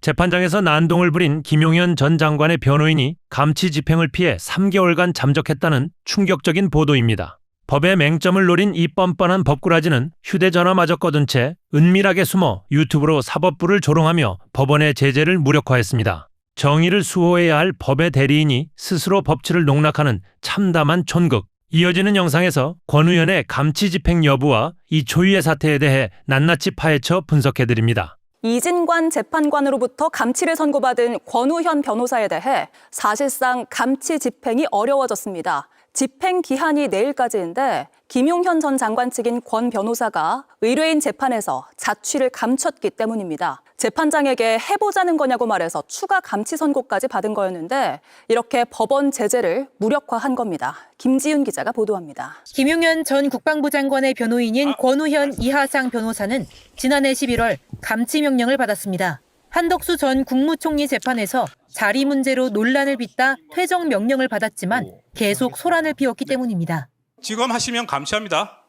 재판장에서 난동을 부린 김용현 전 장관의 변호인이 감치 집행을 피해 3개월간 잠적했다는 충격적인 보도입니다. 법의 맹점을 노린 이 뻔뻔한 법꾸라지는 휴대전화마저 꺼둔 채 은밀하게 숨어 유튜브로 사법부를 조롱하며 법원의 제재를 무력화했습니다. 정의를 수호해야 할 법의 대리인이 스스로 법치를 농락하는 참담한 촌극. 이어지는 영상에서 권 의원의 감치 집행 여부와 이 초유의 사태에 대해 낱낱이 파헤쳐 분석해드립니다. 이진관 재판관으로부터 감치를 선고받은 권우현 변호사에 대해 사실상 감치 집행이 어려워졌습니다. 집행 기한이 내일까지인데 김용현 전 장관 측인 권 변호사가 의뢰인 재판에서 자취를 감췄기 때문입니다. 재판장에게 해보자는 거냐고 말해서 추가 감치 선고까지 받은 거였는데 이렇게 법원 제재를 무력화한 겁니다. 김지윤 기자가 보도합니다. 김용현 전 국방부 장관의 변호인인 권우현 이하상 변호사는 지난해 11월 감치 명령을 받았습니다. 한덕수 전 국무총리 재판에서 자리 문제로 논란을 빚다 퇴정 명령을 받았지만 계속 소란을 피웠기 때문입니다. 지금 하시면 감시합니다.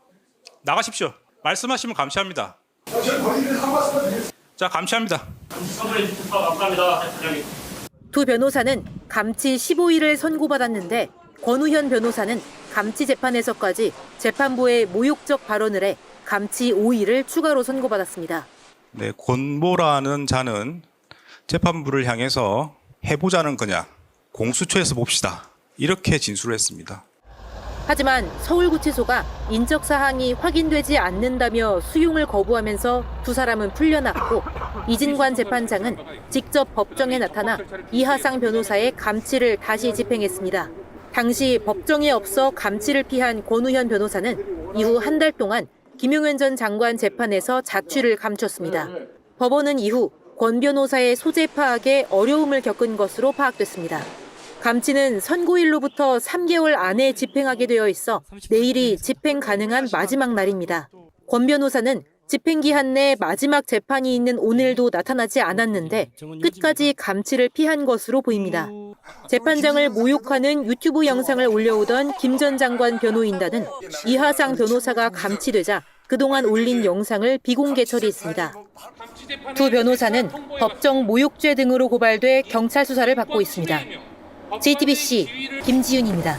나가십시오. 말씀하시면 감시합니다. 자, 감시합니다. 두 변호사는 감치 15일을 선고받았는데 권우현 변호사는 감치 재판에서까지 재판부의 모욕적 발언을 해 감치 5일을 추가로 선고받았습니다. 네, 권모라는 자는 재판부를 향해서 해보자는 거냐, 공수처에서 봅시다. 이렇게 진술을 했습니다. 하지만 서울구치소가 인적사항이 확인되지 않는다며 수용을 거부하면서 두 사람은 풀려났고 이진관 재판장은 직접 법정에 나타나 이하상 변호사의 감치를 다시 집행했습니다. 당시 법정에 없어 감치를 피한 권우현 변호사는 이후 한 달 동안 김용현 전 장관 재판에서 자취를 감췄습니다. 법원은 이후 권 변호사의 소재 파악에 어려움을 겪은 것으로 파악됐습니다. 감치는 선고일로부터 3개월 안에 집행하게 되어 있어 내일이 집행 가능한 마지막 날입니다. 권 변호사는 집행기한 내 마지막 재판이 있는 오늘도 나타나지 않았는데 끝까지 감치를 피한 것으로 보입니다. 재판장을 모욕하는 유튜브 영상을 올려오던 김 전 장관 변호인단은 이하상 변호사가 감치되자 그동안 올린 영상을 비공개 처리했습니다. 두 변호사는 법정 모욕죄 등으로 고발돼 경찰 수사를 받고 있습니다. JTBC 김지윤입니다.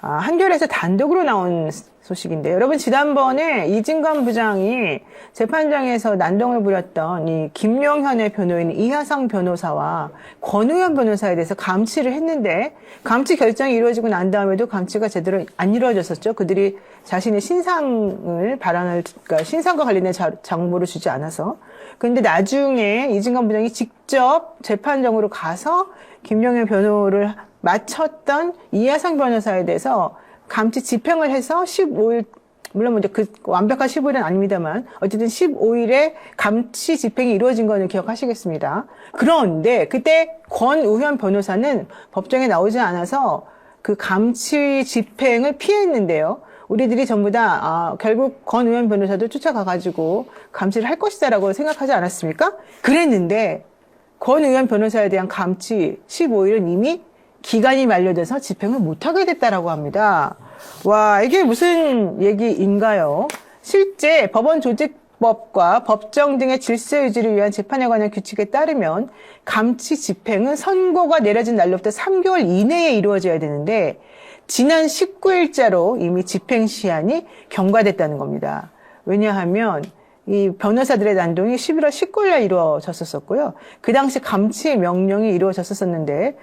한겨레에서 단독으로 나온 소식인데요. 여러분, 지난번에 이진관 부장이 재판장에서 난동을 부렸던 이 김용현의 변호인 이하상 변호사와 권우현 변호사에 대해서 감치를 했는데 감치 결정이 이루어지고 난 다음에도 감치가 제대로 안 이루어졌었죠. 그들이 자신의 그러니까 신상과 관련된 정보를 주지 않아서. 그런데 나중에 이진관 부장이 직접 재판정으로 가서 김용현 변호를 마쳤던 이하상 변호사에 대해서 감치 집행을 해서 15일, 물론 먼저 그 완벽한 15일은 아닙니다만 어쨌든 15일에 감치 집행이 이루어진 거는 기억하시겠습니다. 그런데 그때 권우현 변호사는 법정에 나오지 않아서 그 감치 집행을 피했는데요. 우리들이 전부 다 결국 권우현 변호사도 쫓아가가지고 감치를 할 것이다라고 생각하지 않았습니까? 그랬는데 권우현 변호사에 대한 감치 15일은 이미 기간이 만료돼서 집행을 못하게 됐다라고 합니다. 와, 이게 무슨 얘기인가요? 실제 법원 조직법과 법정 등의 질서 유지를 위한 재판에 관한 규칙에 따르면 감치 집행은 선고가 내려진 날로부터 3개월 이내에 이루어져야 되는데 지난 19일자로 이미 집행 시한이 경과됐다는 겁니다. 왜냐하면 이 변호사들의 난동이 11월 19일에 이루어졌었고요. 그 당시 감치 명령이 이루어졌었는데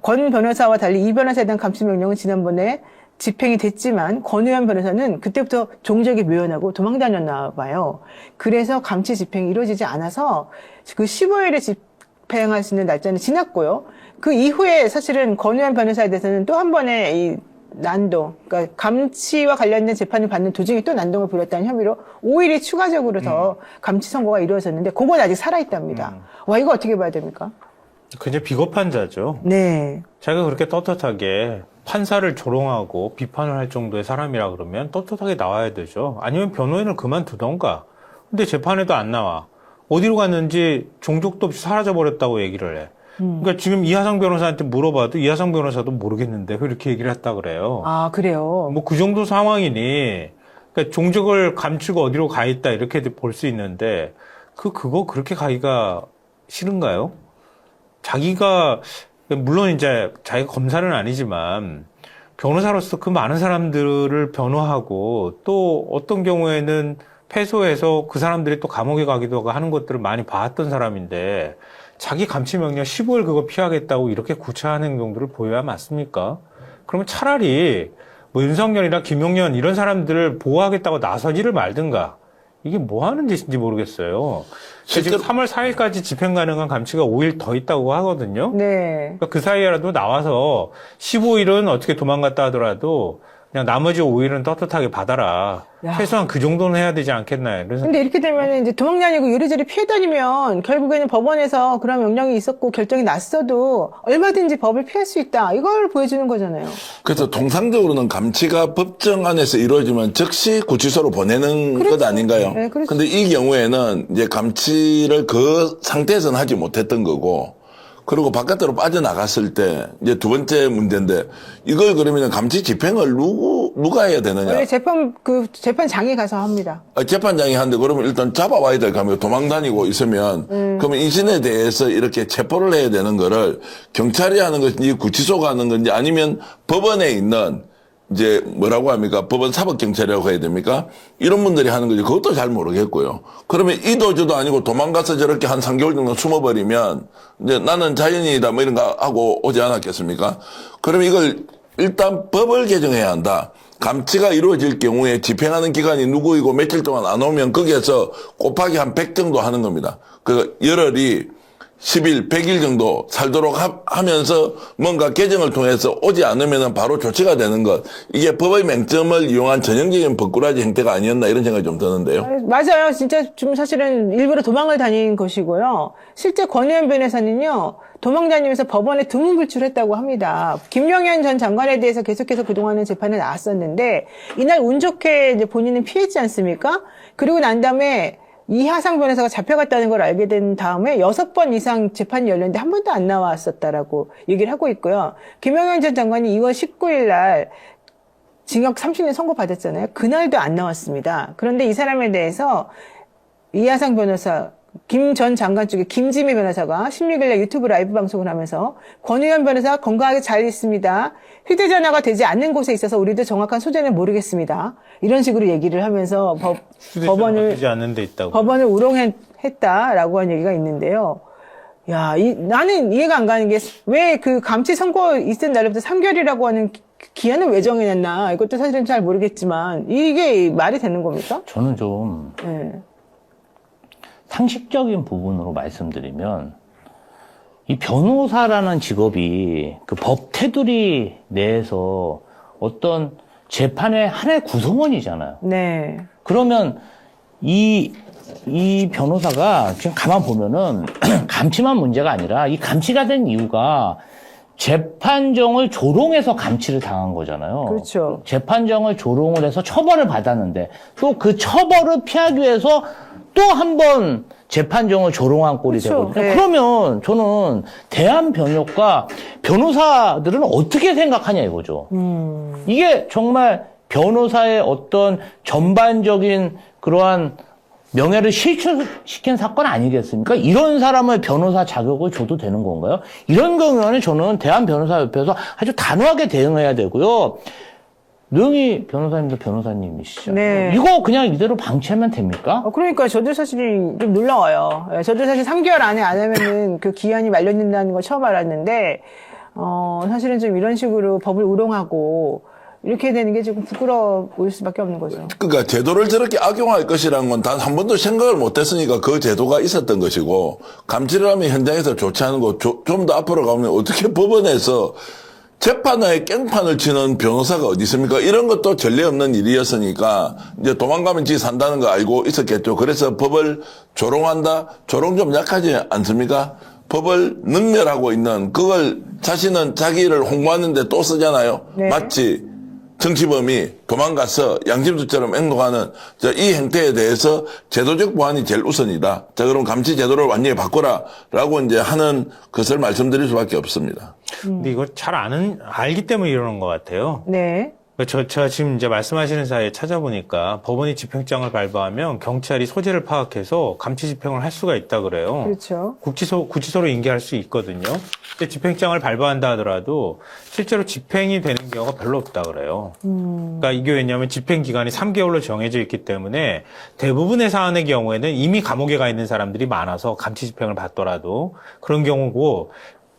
권 변호사와 달리 이 변호사에 대한 감치 명령은 지난번에 집행이 됐지만 권우현 변호사는 그때부터 종적이 묘연하고 도망 다녔나 봐요. 그래서 감치 집행이 이루어지지 않아서 그 15일에 집행할 수 있는 날짜는 지났고요. 그 이후에 사실은 권우현 변호사에 대해서는 또 한 번의 이 난동, 그러니까 감치와 관련된 재판을 받는 도중에 또 난동을 부렸다는 혐의로 5일이 추가적으로 더 감치 선고가 이루어졌는데 그건 아직 살아있답니다. 와, 이거 어떻게 봐야 됩니까? 굉장히 비겁한 자죠. 네. 자기가 그렇게 떳떳하게 판사를 조롱하고 비판을 할 정도의 사람이라 그러면 떳떳하게 나와야 되죠. 아니면 변호인을 그만두던가. 근데 재판에도 안 나와. 어디로 갔는지 종족도 없이 사라져버렸다고 얘기를 해. 그러니까 지금 이하상 변호사한테 물어봐도 이하상 변호사도 모르겠는데 왜 이렇게 얘기를 했다 그래요. 아, 그래요? 뭐 그 정도 상황이니 그러니까 종족을 감추고 어디로 가 있다 이렇게 볼 수 있는데 그거 그렇게 가기가 싫은가요? 자기가 물론 이제 자기가 검사는 아니지만 변호사로서 그 많은 사람들을 변호하고 또 어떤 경우에는 패소해서 그 사람들이 또 감옥에 가기도 하고 하는 것들을 많이 봤던 사람인데 자기 감치명령 15일 그거 피하겠다고 이렇게 구차한 행동들을 보여야 맞습니까? 그러면 차라리 뭐 윤석열이나 김용현 이런 사람들을 보호하겠다고 나서지를 말든가. 이게 뭐 하는 짓인지 모르겠어요. 지금 3월 4일까지 집행 가능한 감치가 5일 더 있다고 하거든요. 네. 그러니까 그 사이에라도 나와서 15일은 어떻게 도망갔다 하더라도 그냥 나머지 5일은 떳떳하게 받아라. 야. 최소한 그 정도는 해야 되지 않겠나요? 그래서 근데 이렇게 되면 이제 도망 다니고 이리저리 피해 다니면 결국에는 법원에서 그런 명령이 있었고 결정이 났어도 얼마든지 법을 피할 수 있다. 이걸 보여주는 거잖아요. 그래서 통상적으로는 감치가 법정 안에서 이루어지면 즉시 구치소로 보내는 그렇죠. 것 아닌가요? 네, 그렇죠. 근데 이 경우에는 이제 감치를 그 상태에서는 하지 못했던 거고, 그리고 바깥으로 빠져나갔을 때 이제 두 번째 문제인데, 이걸 그러면 감치 집행을 누가 해야 되느냐? 원래 재판장에 가서 합니다. 재판장이 하는데 그러면 일단 잡아와야 될 거 아니에요. 도망 다니고 있으면. 그러면 인신에 대해서 이렇게 체포를 해야 되는 거를 경찰이 하는 것인지 구치소가 하는 건지 아니면 법원에 있는 이제 뭐라고 합니까? 법원 사법경찰이라고 해야 됩니까? 이런 분들이 하는 거지. 그것도 잘 모르겠고요. 그러면 이도저도 아니고 도망가서 저렇게 한 3개월 정도 숨어버리면 이제 나는 자연인이다 뭐 이런 거 하고 오지 않았겠습니까? 그러면 이걸 일단 법을 개정해야 한다. 감치가 이루어질 경우에 집행하는 기간이 누구이고 며칠 동안 안 오면 거기에서 곱하기 한 100 정도 하는 겁니다. 그 열흘이 10일, 100일 정도 살도록 하면서 뭔가 개정을 통해서 오지 않으면 바로 조치가 되는 것. 이게 법의 맹점을 이용한 전형적인 법꾸라지 행태가 아니었나 이런 생각이 좀 드는데요. 맞아요. 진짜 좀 사실은 일부러 도망을 다닌 것이고요. 실제 권의원 변호사는요. 도망 다니면서 법원에 두문불출했다고 합니다. 김용현 전 장관에 대해서 계속해서 그동안은 재판에 나왔었는데 이날 운 좋게 이제 본인은 피했지 않습니까? 그리고 난 다음에 이하상 변호사가 잡혀갔다는 걸 알게 된 다음에 6번 이상 재판이 열렸는데 한 번도 안 나왔었다라고 얘기를 하고 있고요. 김용현 전 장관이 2월 19일 날 징역 30년 선고받았잖아요. 그날도 안 나왔습니다. 그런데 이 사람에 대해서 이하상 변호사, 김 전 장관 쪽에 김지미 변호사가 16일날 유튜브 라이브 방송을 하면서 권의원 변호사 건강하게 잘 있습니다. 휴대전화가 되지 않는 곳에 있어서 우리도 정확한 소재는 모르겠습니다. 이런 식으로 얘기를 하면서 되지 않는 데 있다고. 법원을 우롱했다라고 한 얘기가 있는데요. 야, 나는 이해가 안 가는 게 왜 그 감치 선고 있은 날부터 3개월이라고 하는 기한을 왜 정해놨나. 이것도 사실은 잘 모르겠지만 이게 말이 되는 겁니까? 저는 좀 네. 상식적인 부분으로 말씀드리면 이 변호사라는 직업이 그 법 테두리 내에서 어떤 재판의 하나의 구성원이잖아요. 네. 그러면 이 변호사가 지금 가만 보면은 감치만 문제가 아니라 이 감치가 된 이유가 재판정을 조롱해서 감치를 당한 거잖아요. 그렇죠. 재판정을 조롱을 해서 처벌을 받았는데 또 그 처벌을 피하기 위해서 또 한 번 재판정을 조롱한 꼴이 그렇죠. 되거든요. 네. 그러면 저는 대한변협과 변호사들은 어떻게 생각하냐 이거죠. 이게 정말 변호사의 어떤 전반적인 그러한 명예를 실추시킨 사건 아니겠습니까? 이런 사람을 변호사 자격을 줘도 되는 건가요? 이런 경우에는 저는 대한변호사협회에서 아주 단호하게 대응해야 되고요. 노영희 변호사님도 변호사님이시죠. 네. 이거 그냥 이대로 방치하면 됩니까? 그러니까 저도 사실 좀 놀라워요. 저도 사실 3개월 안에 안 하면은 그 기한이 만료된다는 걸 처음 알았는데, 사실은 좀 이런 식으로 법을 우롱하고, 이렇게 되는 게 조금 부끄러울 수밖에 없는 거죠. 그러니까 제도를 저렇게 악용할 것이라는 건 단 한 번도 생각을 못 했으니까 그 제도가 있었던 것이고, 감치를 하면 현장에서 좋지 않은 거, 좀 더 앞으로 가면 어떻게 법원에서 재판에 깽판을 치는 변호사가 어디 있습니까? 이런 것도 전례 없는 일이었으니까 이제 도망가면 지 산다는 거 알고 있었겠죠. 그래서 법을 조롱한다? 조롱 좀 약하지 않습니까? 법을 능멸하고 있는 그걸 자신은 자기를 홍보하는데 또 쓰잖아요. 네. 마치 정치범이 도망가서 양심수처럼 행동하는 이 행태에 대해서 제도적 보완이 제일 우선이다. 자, 그럼 감치 제도를 완전히 바꿔라라고 이제 하는 것을 말씀드릴 수밖에 없습니다. 근데 이거 잘 알기 때문에 이러는 것 같아요. 네. 제가 지금 이제 말씀하시는 사이에 찾아보니까 법원이 집행장을 발부하면 경찰이 소재를 파악해서 감치 집행을 할 수가 있다 그래요. 그렇죠. 구치소로 인계할 수 있거든요. 근데 집행장을 발부한다 하더라도 실제로 집행이 되는 경우가 별로 없다 그래요. 그러니까 이게 왜냐하면 집행 기간이 3개월로 정해져 있기 때문에 대부분의 사안의 경우에는 이미 감옥에 가 있는 사람들이 많아서 감치 집행을 받더라도 그런 경우고,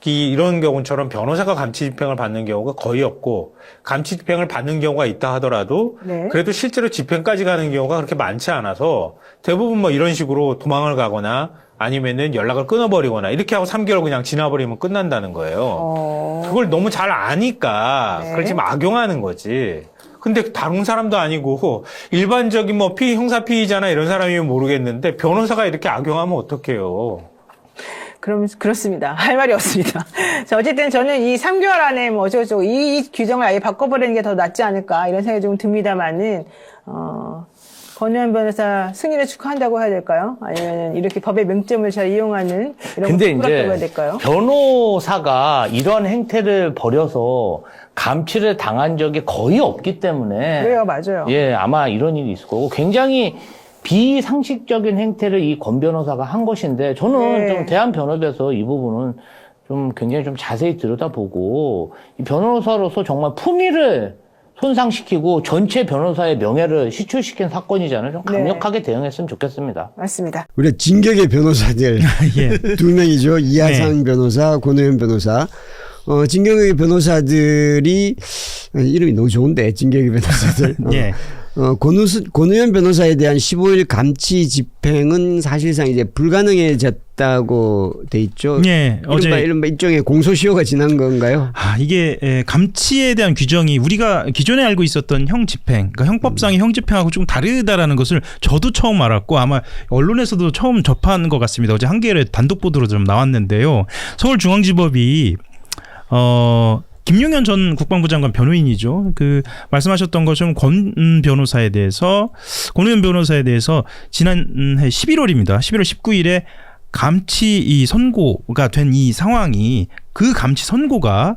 이런 경우처럼 변호사가 감치 집행을 받는 경우가 거의 없고, 감치 집행을 받는 경우가 있다 하더라도 네. 그래도 실제로 집행까지 가는 경우가 그렇게 많지 않아서 대부분 뭐 이런 식으로 도망을 가거나 아니면은 연락을 끊어버리거나 이렇게 하고 3개월 그냥 지나버리면 끝난다는 거예요. 그걸 너무 잘 아니까 네. 그걸 지금 악용하는 거지. 근데 다른 사람도 아니고 일반적인 뭐 형사 피의자나 이런 사람이면 모르겠는데 변호사가 이렇게 악용하면 어떡해요. 그렇습니다. 할 말이 없습니다. 자, 어쨌든 저는 이 3개월 안에 뭐 어쩌고저쩌고 이 규정을 아예 바꿔버리는 게 더 낫지 않을까 이런 생각이 좀 듭니다만은, 권우현 변호사 승리를 축하한다고 해야 될까요? 아니면 이렇게 법의 맹점을 잘 이용하는 이런 근데 것을 해야 이제 될까요? 변호사가 이런 행태를 벌여서 감치를 당한 적이 거의 없기 때문에. 그래요, 맞아요. 예, 아마 이런 일이 있을 거고, 굉장히 비상식적인 행태를 이 권 변호사가 한 것인데, 저는 네. 좀 대한변협에서 이 부분은 좀 굉장히 좀 자세히 들여다보고, 이 변호사로서 정말 품위를 손상시키고 전체 변호사의 명예를 시출시킨 사건이잖아요. 좀 강력하게 대응했으면 좋겠습니다. 맞습니다. 우리 진격의 변호사들 두 명이죠. 이하상 변호사, 권우현 변호사. 진격의 변호사들이 이름이 너무 좋은데, 진격의 변호사들. 권우현 변호사에 대한 15일 감치 집행은 사실상 이제 불가능해졌다고 돼 있죠. 예, 이른바 일종의 공소시효가 지난 건가요? 이게 감치에 대한 규정이 우리가 기존에 알고 있었던 형 집행, 그러니까 형법상의 형 집행하고 좀 다르다라는 것을 저도 처음 알았고 아마 언론에서도 처음 접한 것 같습니다. 어제 한겨레 단독 보도로 좀 나왔는데요. 서울중앙지법이 김용현 전 국방부 장관 변호인이죠. 그 말씀하셨던 것처럼 권우현 변호사에 대해서 지난해 11월입니다. 11월 19일에 감치 이 선고가 된 이 상황이, 그 감치 선고가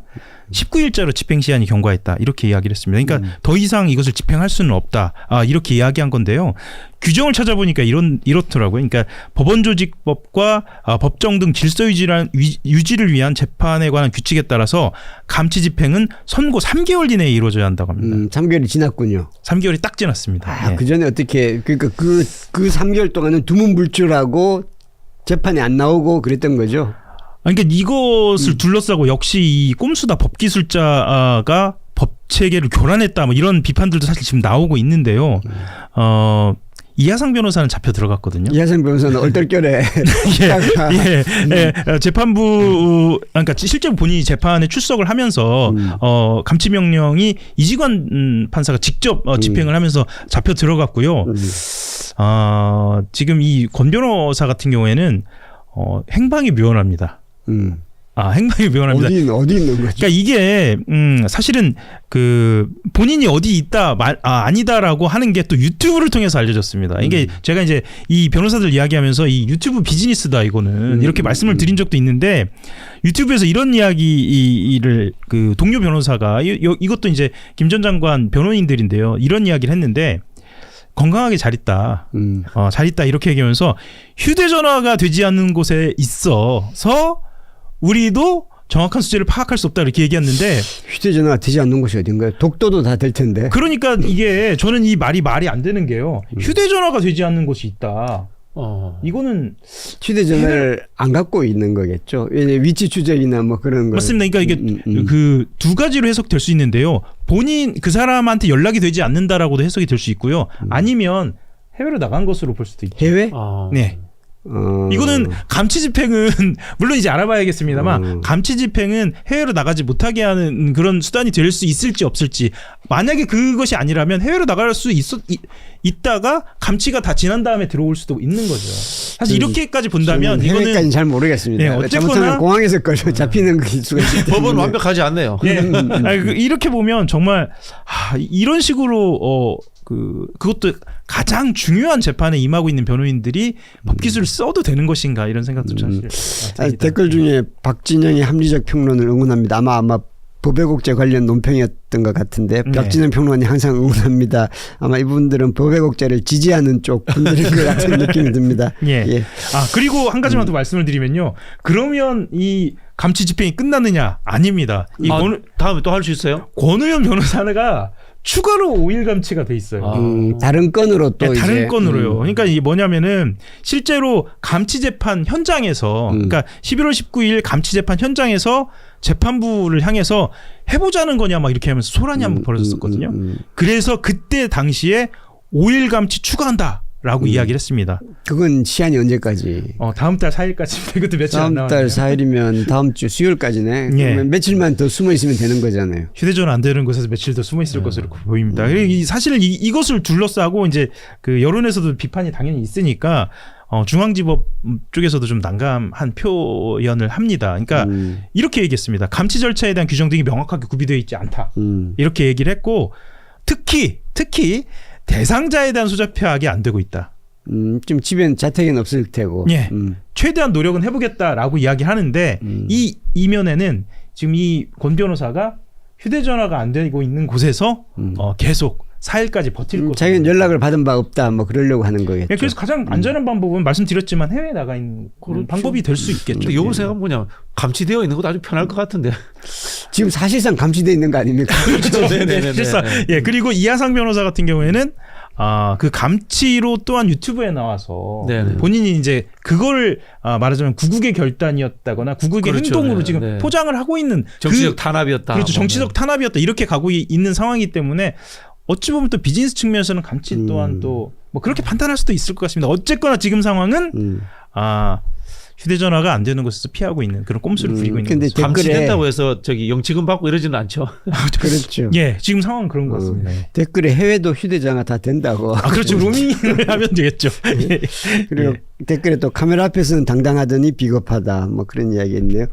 19일자로 집행 시한이 경과했다, 이렇게 이야기를 했습니다. 그러니까 더 이상 이것을 집행할 수는 없다, 이렇게 이야기한 건데요. 규정을 찾아보니까 이렇더라고요. 그러니까 법원조직법과 법정 등 질서 유지를 위한 재판에 관한 규칙에 따라서 감치 집행은 선고 3개월 이내에 이루어져야 한다고 합니다. 3개월이 지났군요. 3개월이 딱 지났습니다. 예. 그 전에 어떻게, 그러니까 그 3개월 동안은 두문불출하고 재판이 안 나오고 그랬던 거죠. 그러니까 이것을 둘러싸고 역시 이 꼼수다 법기술자가 법 체계를 교란했다, 뭐 이런 비판들도 사실 지금 나오고 있는데요. 이하상 변호사는 잡혀 들어갔거든요. 이하상 변호사는 얼떨결에 재판부, 그러니까 실제로 본인이 재판에 출석을 하면서 감치 명령이 이지관 판사가 직접 집행을 하면서 잡혀 들어갔고요. 지금 이 권 변호사 같은 경우에는 행방이 묘연합니다. 행방이 묘연합니다. 어디 있는 거죠? 그러니까 이게 사실은 그 본인이 어디 있다 아니다라고 하는 게 또 유튜브를 통해서 알려졌습니다. 이게 제가 이제 이 변호사들 이야기하면서 이 유튜브 비즈니스다 이거는 이렇게 말씀을 드린 적도 있는데, 유튜브에서 이런 이야기를 그 동료 변호사가 이것도 이제 김 전 장관 변호인들인데요, 이런 이야기를 했는데, 건강하게 잘 있다. 잘 있다 이렇게 얘기하면서 휴대전화가 되지 않는 곳에 있어서 우리도 정확한 수치를 파악할 수 없다 이렇게 얘기했는데, 휴대전화가 되지 않는 곳이 어딘가요? 독도도 다 될 텐데. 그러니까 이게 저는 이 말이 안 되는 게요. 휴대전화가 되지 않는 곳이 있다. 이거는 휴대전화를 안 갖고 있는 거겠죠. 위치 추적이나 뭐 그런 거. 맞습니다. 그러니까 이게 그 두 가지로 해석될 수 있는데요. 본인 그 사람한테 연락이 되지 않는다라고도 해석이 될 수 있고요. 아니면 해외로 나간 것으로 볼 수도 있죠. 해외? 네. 이거는 감치 집행은 물론 이제 알아봐야겠습니다만 감치 집행은 해외로 나가지 못하게 하는 그런 수단이 될 수 있을지 없을지, 만약에 그것이 아니라면 해외로 나갈 수 있다가 감치가 다 지난 다음에 들어올 수도 있는 거죠. 사실 이렇게까지 본다면 이거는 해외까지는 잘 모르겠습니다. 네, 어쨌거나 잘못하면 공항에서 잡히는 수가 있기 때문에. 법은 완벽하지 않네요. 예. 이렇게 보면 정말 이런 식으로 그것도 가장 중요한 재판에 임하고 있는 변호인들이 법기술을 써도 되는 것인가, 이런 생각도 사실 듭니다. 댓글 중에 박진영이 합리적 평론을 응원합니다. 아마 법외국제 관련 논평이었던 것 같은데 벽진영 평론가님 항상 응원합니다. 아마 이분들은 법외국제를 지지하는 쪽 분들인 것 같은 느낌이 듭니다. 예. 아 그리고 한 가지만 더 말씀을 드리면요. 그러면 이 감치 집행이 끝났느냐? 아닙니다. 이 다음에 또 할 수 있어요? 권우현 변호사가 추가로 5일 감치가 돼 있어요. 다른 건으로 또 이제 다른 건으로요. 그러니까 이게 뭐냐면은 실제로 감치 재판 현장에서 그러니까 11월 19일 감치 재판 현장에서 재판부를 향해서 해보자는 거냐 막 이렇게 하면서 소란이 한번 벌어졌었거든요. 그래서 그때 당시에 5일 감치 추가한다라고 이야기를 했습니다. 그건 시한이 언제까지? 다음 달 4일까지. 이것도 며칠 안 다음 남았네요. 달 4일이면 다음 주 수요일까지네. 예. 그러면 며칠만 더 숨어 있으면 되는 거잖아요. 휴대전화 안 되는 곳에서 며칠 더 숨어 있을 것으로 보입니다. 사실 이것을 둘러싸고 이제 그 여론에서도 비판이 당연히 있으니까 중앙지법 쪽에서도 좀 난감한 표현을 합니다. 그러니까 이렇게 얘기했습니다. 감치 절차에 대한 규정 등이 명확하게 구비되어 있지 않다. 이렇게 얘기를 했고 특히 대상자에 대한 소작 파악이 안 되고 있다. 지금 집엔 자택엔 없을 테고. 예. 최대한 노력은 해보겠다라고 이야기하는데 이 이면에는 지금 이 권 변호사가 휴대전화가 안 되고 있는 곳에서 계속 4일까지 버틸 것으로. 자기는 연락을 받은 바 없다. 뭐 그러려고 하는 거겠죠. 예, 그래서 가장 안전한 방법은 말씀드렸지만 해외에 나가 있는 그런 방법이 될 수 있겠죠. 근데 요걸 생각하면 뭐냐 감치되어 있는 것도 아주 편할 것 같은데. 지금 사실상 감시돼 있는 거 아닙니까? 네네네. 실상. 예, 그리고 이하상 변호사 같은 경우에는 그 감치로 또한 유튜브에 나와서 네네. 본인이 이제 그걸 말하자면 구국의 결단이었다거나 구국의 그렇죠. 행동으로 네, 지금 네. 포장을 하고 있는 정치적 탄압이었다. 그렇죠. 정치적 탄압이었다. 이렇게 가고 있는 상황이기 때문에 어찌 보면 또 비즈니스 측면에서는 감치 또한 또 뭐 그렇게 판단할 수도 있을 것 같습니다. 어쨌거나 지금 상황은 휴대전화가 안 되는 곳에서 피하고 있는 그런 꼼수를 부리고 있는 근데 거죠. 감치된다고 해서 영치금 받고 이러지는 않죠. 그렇죠. 예, 지금 상황은 그런 것 같습니다. 예. 댓글에 해외도 휴대전화 다 된다고. 그렇죠. 로밍을 하면 되겠죠. 예. 그리고 댓글에 또 카메라 앞에서는 당당하더니 비겁하다. 뭐 그런 이야기 했네요.